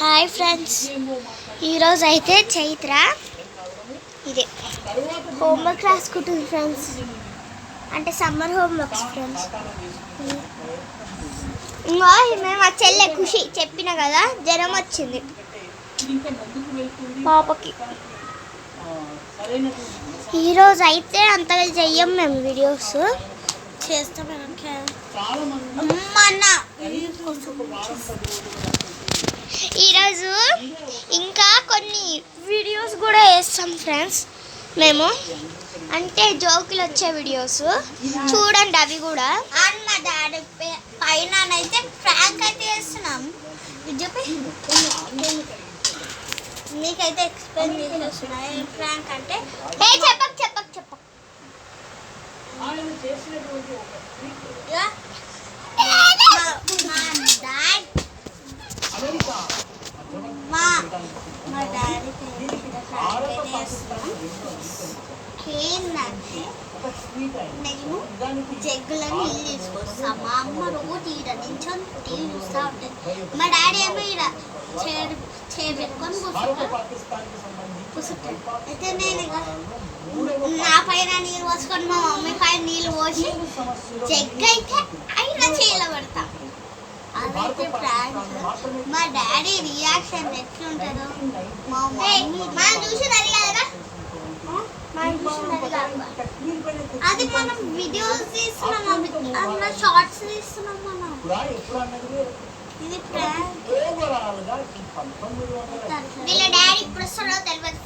Hi friends, ఈరోజు అయితే చైత్ర ఇది హోంవర్క్ రాసుకుంటుంది ఫ్రెండ్స్. అంటే సమ్మర్ హోంవర్క్స్ ఫ్రెండ్స్. ఇంకా మేము మా చెల్లె ఖుషి చెప్పిన కదా, జ్వరం వచ్చింది పాపకి. ఈరోజు అయితే అంతగా చెయ్యం మేము, వీడియోస్ చేస్తాం. ఈరోజు ఇంకా కొన్ని వీడియోస్ కూడా వేస్తాం ఫ్రెండ్స్ మేము, అంటే జోకులు వచ్చే వీడియోస్ చూడండి అవి కూడా. అండ్ మా డాడీ పైన అయితే ఫ్రాంక్ అయితే వేస్తున్నాం. చెప్పి నీకైతే ఎక్స్ప్లెయిన్ చేసేస్తున్నా ఏం ఫ్రాంక్ అంటే. చెప్పక్ చెప్పక్ చెప్పక్ మా డాడీ ఏంటంటే, నేను జగ్గులను ఇల్లు తీసుకొస్తా. మా అమ్మ రోజు ఈడ నించొని టీవీ చూస్తూ ఉంటుంది. మా డాడీ ఏమో ఈడ చేపెట్టుకొని కూర్చుంటాడు. అయితే నేను నా పైన నీళ్ళు పోసుకొని మా మమ్మీ పైన నీళ్ళు పోసి జగ్గు అయితే అయినా చేయలో పెడతా. అదైతే ప్రాంక్. మా డాడీ రియాక్షన్ ఎట్లుంటుందో మా మమ్మీ చూసినది కదా, అది మనం వీడియోస్ తీస్తున్నాం, అందులో షార్ట్స్ తీస్తున్నాం మనం. ఇది ప్రాంక్. వీళ్ళ డాడీ ఇప్పుడు వస్తాడో తెలియదు,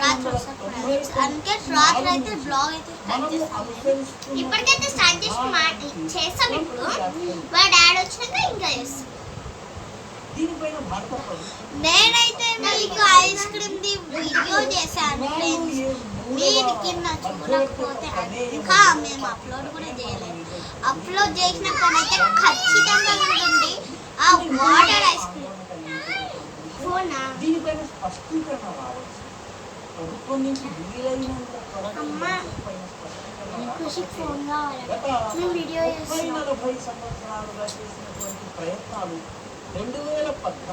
రాత్రి వస్తాడు. అందుకే రాత్రి అయితే బ్లాగ్ అయితే స్టార్ట్ చేస్తాం. ఇప్పటికైతే స్టార్ట్ చేస్తాం. ఇప్పుడు వాళ్ళ డాడీ వచ్చినాక ఇంకా చేస్తాం. నేనైతే మీకు ఐస్ క్రీమ్ ది వీడియో చేశాను ఫ్రెండ్స్. మీరు కింద చూడకపోతే ఇంకా మేము అప్లోడ్ కూడా చేయలేదు. అప్లోడ్ చేసినప్పుడైతే ఖచ్చితంగా ఉంటుంది ఆ వాటర్ ఐస్ క్రీమ్. అమ్మా ఖుషికి ఫోన్ కావాలి, మేము వీడియో చేస్తున్నాం.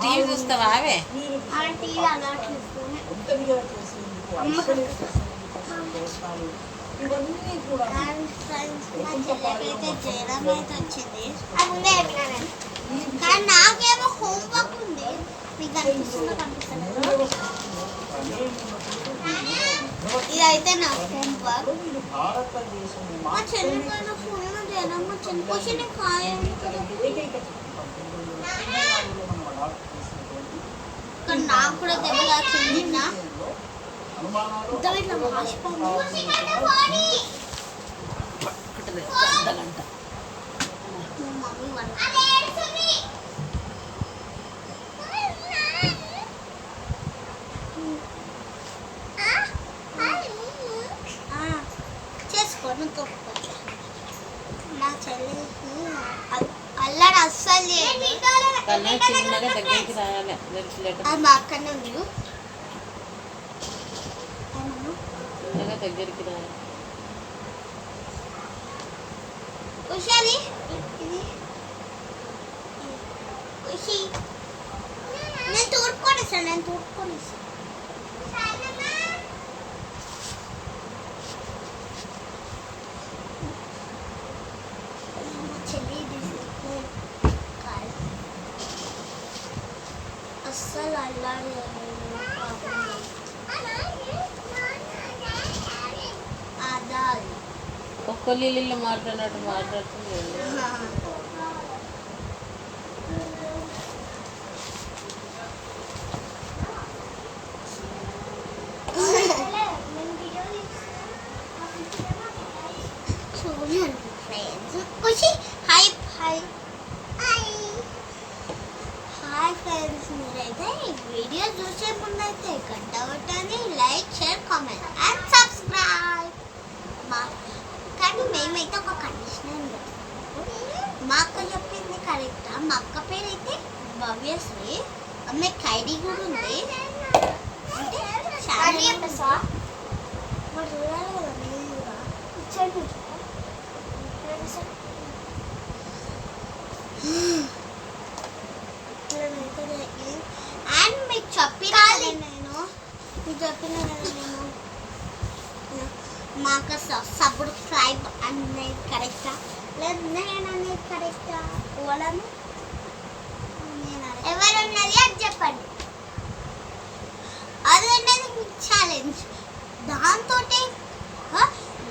టీవీ చూస్తావా? టీవీ అలవాటు చెల్లెకైతే జ్వరం అయితే వచ్చింది. అది ముందే చెప్పినాను, కానీ నాకేమో హోంవర్క్ ఉంది. మీకు అనిపిస్తుందో కనిపిస్తుంది. ఇదైతే నా హోంవర్క్. మా చెల్లెకైనా ఫోన్ జ్వరం వచ్చింది. క్వశ్చన్ కాయ నాకు కూడా దెబ్బ తాకింది. చేసుకోను తొక్కు. నా చెల్లికి అల్లరి అస్సలు లేదు. మా అక్కనే ఉంది దగ్గరికి రా. ఖుషి ఖుషి నేను తూర్పుకొనిస్తాను. అస్సలు అల్లాడి ఒక్కళ్ళు మాట్లాడినట్టు మాట్లాడుతుంది. హాయ్ ఫ్రెండ్స్, మీరైతే ఈ వీడియో చూసే ముందైతే గంట కొట్టండి, like, share, comment and subscribe. కానీ మేమైతే ఒక కండిషన్ ఉంది. మా అక్క చెప్పింది కరెక్టా? మా అక్క పేరు అయితే భవ్యశ్రీ. ఆమెకి ఐడి కూడా ఉంది. అంటే చూడాలి కదా, ఇట్లనైతే మీకు చెప్పిన కదా నేను మాకు సబ్స్క్రైబ్ అనేది కరెక్టా లేదు నేను అనేది కరెక్టా వాళ్ళను ఎవరున్నది అది చెప్పండి. అది అనేది మీకు ఛాలెంజ్. దాంతో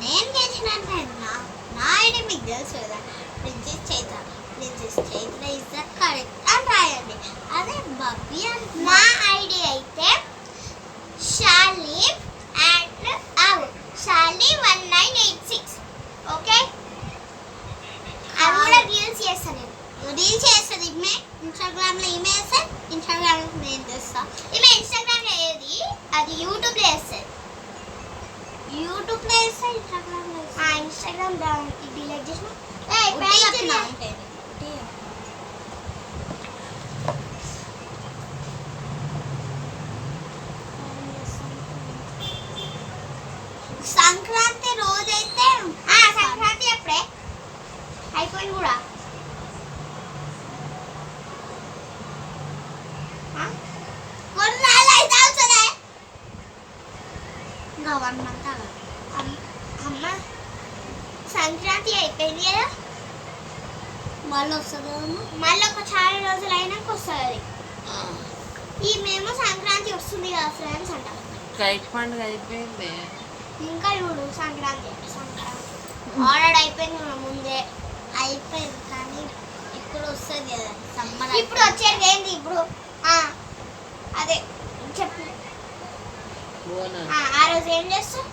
నేను గెలిచినట్టే నా ఐడి మీకు తెలుసు కదా, princess Chaitra is the correct అని రాయండి. అదే భవ్య నా ఐడి అయితే షాలి అండ్ షాలి 1986. ఓకే, అది కూడా రీల్స్ చేస్తాను నేను. రీల్స్ చేస్తుంది ఈమె ఇన్స్టాగ్రామ్లో, ఈమె వేస్తాను ఇన్స్టాగ్రామ్లో నేను చేస్తాను. ఈమె ఇన్స్టాగ్రామ్లో ఏది అది యూట్యూబ్లో వేస్తుంది. యూట్యూబ్లో వేస్తా ఇన్స్టాగ్రామ్లో ఇన్స్టాగ్రామ్ డిలీట్ చేసిన సంక్రాంతి రోజైతే సంక్రాంతి అప్పుడే అయిపోయింది కూడా. కొన్నాళ్ళు అయితే అవుతుంది ఇంకా 1 month అమ్మ. సంక్రాంతి అయిపోయింది కదా, మళ్ళీ వస్తుంది. మళ్ళీ ఒక చాలా రోజులు అయినాక వస్తుంది. ఈ మేము సంక్రాంతి వస్తుంది కదా ఫ్రెండ్స్ అంట. కైట్ పండుగ అయిపోయింది ఇంకా చూడు సంక్రాంతి ఆల్రెడీ అయిపోయింది మన ముందే అయిపోయింది. కానీ ఇప్పుడు వస్తుంది కదా సమ్మర్. ఇప్పుడు వచ్చేది ఏంటి ఇప్పుడు అదే చెప్పు. ఆ రోజు ఏం చేస్తావు?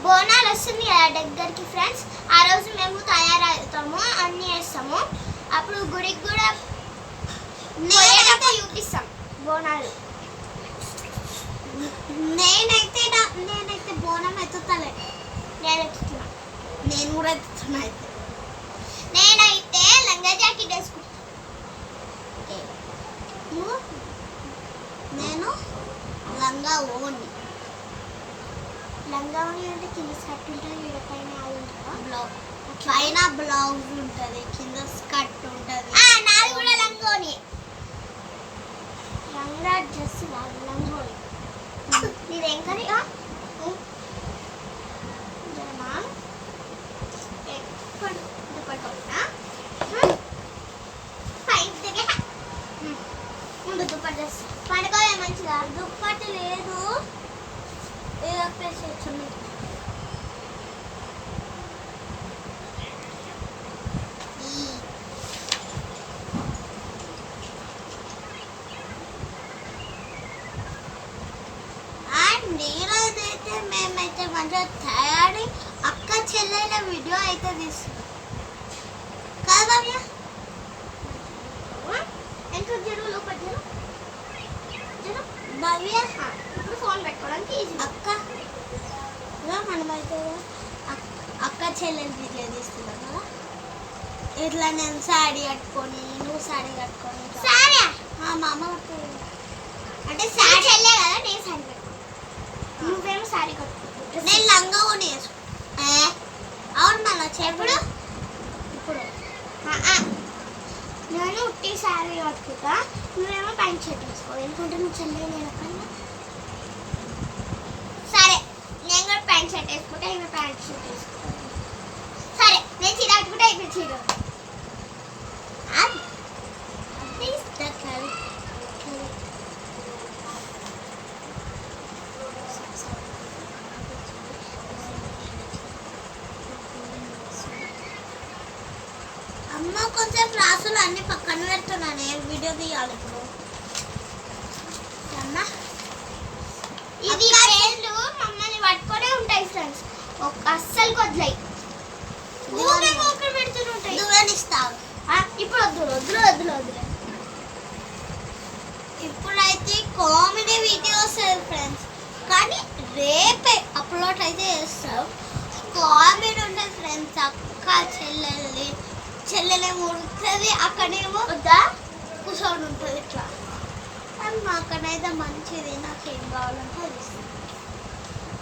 బోనాలు వస్తుంది కదా దగ్గరికి ఫ్రెండ్స్. ఆ రోజు మేము తయారవుతాము, అన్నీ చేస్తాము. అప్పుడు గుడికి కూడా చూపిస్తాం బోనాలు. నేనైతే బోనం ఎత్తుతలే. నేను కూడా ఎత్తుతున్నా. అయితే నేనైతే లంగా జాకెట్ వేసుకుంటా. నేను లంగా ఓని. లంగా ఓని అంటే కింద స్కర్ట్ ఉంటుంది, పైన బ్లౌజ్ ఉంటుంది, కింద స్కర్ట్ ఉంటుంది. నాది కూడా లంగోని. లంగా డ్రెస్ కాదు లంగోని. నీదేం కర్రీ? పండుగ మంచిగా దుప్పటి లేదు. నీరోజైతే మేమైతే మంచిగా తయారీ అక్క చెల్లెల వీడియో అయితే తీస్తున్నాం కదా భవ్య. ఎంత జరువు భవ్య ఇప్పుడు ఫోన్ పెట్టుకోవడానికి ఈజీ. అక్క మనమైతే అక్క చెల్లెల వీడియో తీస్తున్నాం కదా. ఇట్లా నేను శారీ కట్టుకొని, నువ్వు శారీ కట్టుకొని. శారీ మా అమ్మ కట్టుకోలేదు అంటే శారీ చెల్లే కదా, నేను శారీ కట్టుకో. నువ్వేమో శారీ కట్టుకో, నేను లంగా కొని వేసుకో. అవును మళ్ళీ చెప్పుడు. ఇప్పుడు నేను ఉట్టి శారీ కట్టుకుంటా, నువ్వేమో ప్యాంట్ షర్ట్ వేసుకో. ఎందుకంటే నువ్వు చెల్లె నేను కన్నా. సరే నేను కూడా ప్యాంట్ షర్ట్ వేసుకుంటా, ఇంకా ప్యాంట్ షర్ట్ వేసుకో. సరే నేను చీర కట్టుకుంటా, ఇప్పుడు చీర. అమ్మ కొంచెం రాసులు అన్ని పక్కన పెడుతున్నాను, వీడియో తీయాలి ఇప్పుడు. అమ్మ ఇది పేర్లు మమ్మల్ని పట్టుకొనే ఉంటాయి ఫ్రెండ్స్, అస్సలు వదిలేయి. ఊరికే పెడుతుంటాయి. దూరనిస్తావు ఇప్పుడు. వద్దులు ఇప్పుడైతే కామెడీ వీడియోస్ ఫ్రెండ్స్, కానీ రేపే అప్లోడ్ అయితే చేస్తాం. కామెడీ ఉంటుంది ఫ్రెండ్స్. అక్క చెల్లెలేమో ఉడుతుంది, అక్కడేమో కూర్చొని ఉంటుంది ఇట్లా. కానీ మా అక్కడైతే మంచిది, నాకేం కావాలంటే అది ఇస్తాను.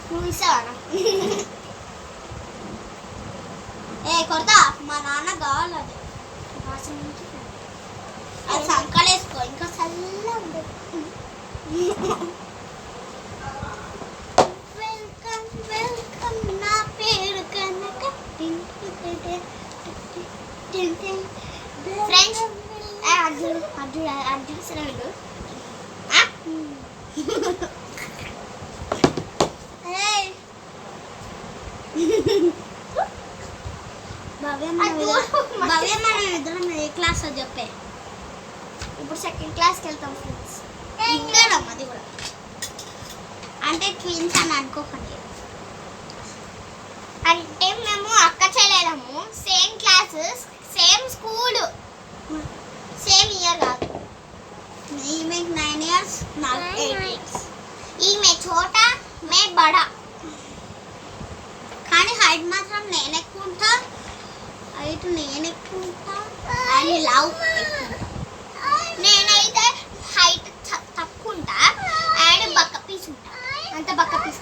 నువ్వు ఇస్తావా? కొడతా, మా నాన్న కావాలి. అది సంకలేసుకో ఇంకా. చల్లగా ఉంటుంది. వెల్కమ్ వెల్కమ్ నా పేరు కనక. ఫ్రెండ్స్ అర్జున్ శ్రీడు భవ్య మనం ఇద్దరం ఏ క్లాస్ చెప్పే. ఇప్పుడు సెకండ్ క్లాస్కి వెళ్తాం ఫ్రెండ్స్. ఇద్దరం అది కూడా అంటే ట్విన్స్ అని అనుకోకండి. అంటే మేము అక్క చెల్లెలము, same classes, same school, same year కాదు. ఈమెకి 9 years, నాకు 8 years. ఈమె చోటా, మే బడా. కానీ హైట్ మాత్రం నేను ఎక్కువ ఉంటా, హైట్ నేను ఎక్కువ ఉంటా అని లవ్ ఎక్కువ. నేనైతే హైట్ తక్కువ ఉంటా అండ్ బక్క పీస్ ఉంటా. అంత బక్క పీస్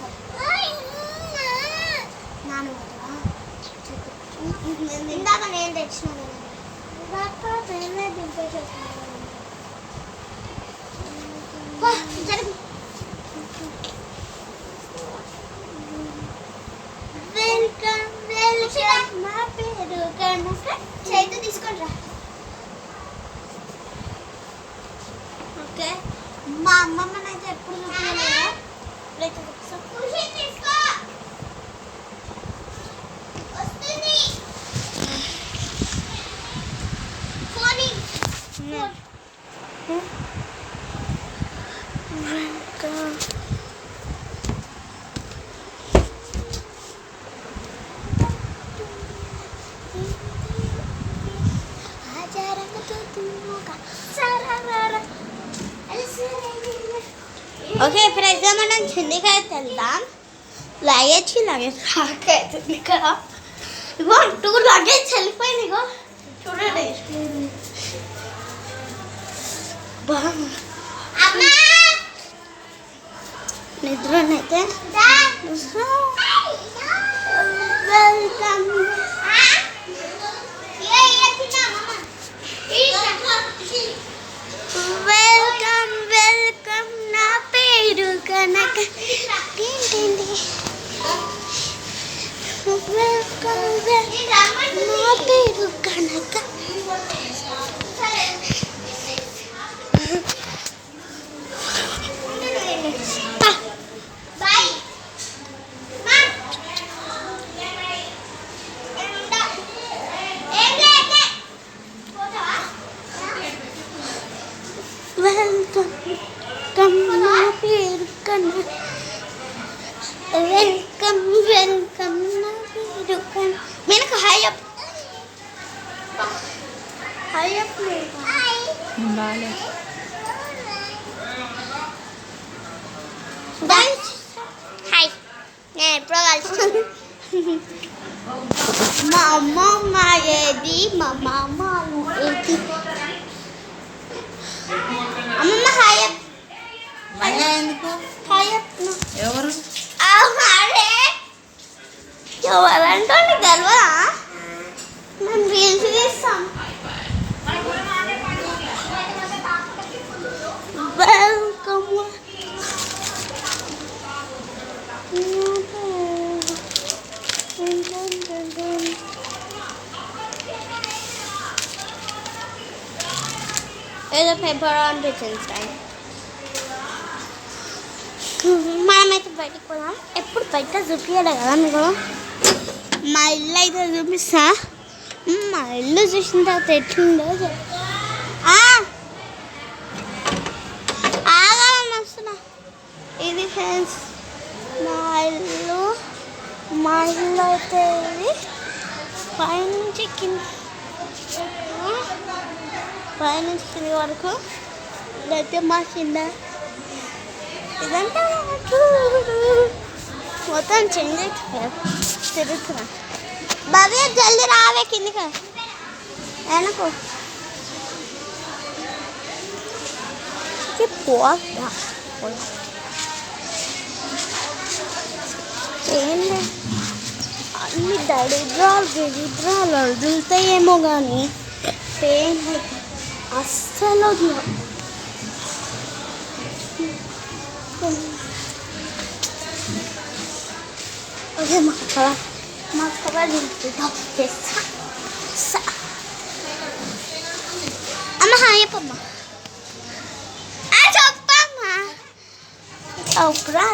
నాను ఇందాక నేను తెచ్చినాను. వెల్కమ్ వెల్కమ్ నా పేరు కనుక. చేతి తీసుకుంటా. ఓకే, మా అమ్మమ్మనైతే ఎప్పుడు చూపించలేదా? ఓకే, ఇప్పుడు మనం కిందికి వెళ్దాం. లగేజ్ అవుతుంది కదా. ఇగో 2 లగేజ్ వెళ్ళిపోయింది. ఇగో చూడండి. నిద్రనైతే వెల్కమ్ వెల్కమ్ వెల్కమ్ నా పేరు కనక. వెల్కమ్ నా పేరు కనక. వెల్కమ్ నా పేరు కనక. వెల్కమ్ వెల్కమ్ నా పేరు కనక. Menaka hi up, hi up. బాలే హాయ్. నేను ఎప్పుడో కలిసి మా అమ్మమ్మ ఏది, మా మామ ఏది. అమ్మమ్మ హాయ్ అప్. ఎందుకు? Hi up. ఎవరు? ఎవరంటే గర్వా. మేము రీల్స్ తీస్తాం. వెల్కమ్ ఏదో పేపర్ ఆన్ టైం. మనమైతే బయటకు పోదాం. ఎప్పుడు బయట చూపించాలి కదా మీకు. మా ఇల్లు అయితే చూపిస్తా. మా ఇల్లు చూసిన తర్వాత ఎట్లుందో ఆగాలని వస్తున్నా. ఇది ఫ్రెండ్స్ మా ఇల్లు. మా ఇల్లు అయితే ఇది పైనుంచి కింద వరకు ఇదైతే మా కింద. ఇదంతా మొత్తం చేంజ్ అవుతుంది. తిరుగుతున్నా. భవ్య జల్దీ రావే కిందికి. వెనకు పోతా. ఏంటి అన్ని దరిద్రాలు గిరిద్రాలు వదులుతాయేమో కానీ పెయిన్ అయితే అస్సలు ఓకే మా అక్క చేస్తా. అమ్మ హాయ్ చెప్పమ్మా. చెప్పమ్మా అప్పుడా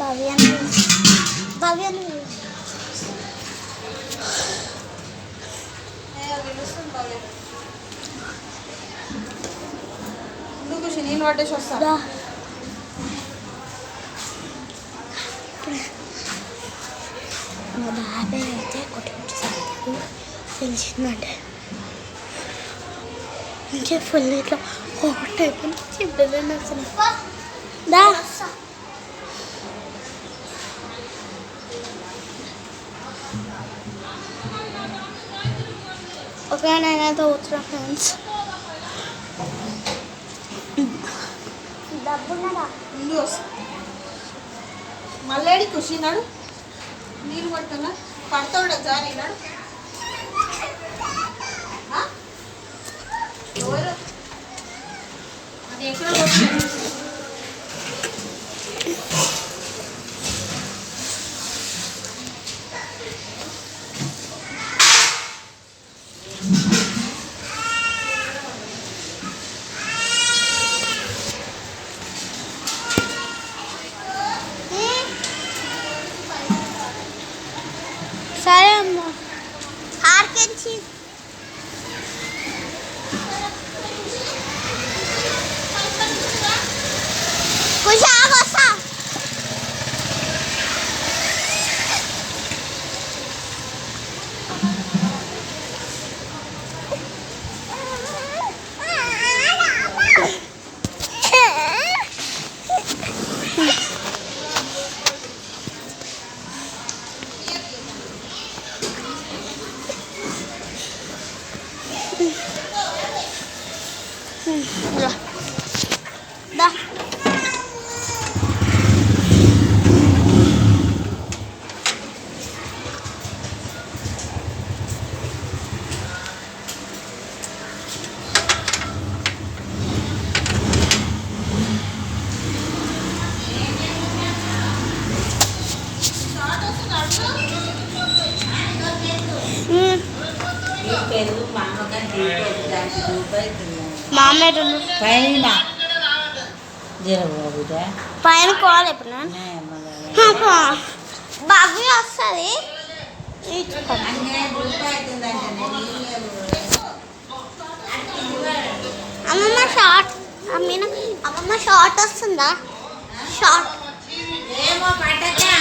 భవ్యాన్ని నీళ్ళు పట్టేసి వస్తా. మా బాబాయ్ అయితే కొట్టుకుంటు తెలిసిందంటే మంచిగా ఫుల్ ఇట్లా హాట్ అయిపోయింది బిర్యానీ వస్తున్నాయి. ఓకే నేనైతే ఉత్తరా ఫ్రెండ్స్ డబ్బున్నదా ముందు వస్తా. మళ్ళీ కూర్చున్నాడు నీళ్ళు పడుతున్నా పడతాడు జారినాడు. ఎవరు అది ఎక్కడ కొట్టాడు? సరే అమ్మా ఆర్కెంచి కొంచెం ఆగొస్తా. దా మామయ్య పైన పైన కావాలి ఇప్పుడు బాబు వస్తుంది. అమ్మమ్మ షార్ట్ అమ్మమ్మ షార్ట్ వస్తుందా? షార్ట్ ఏమో పట్టక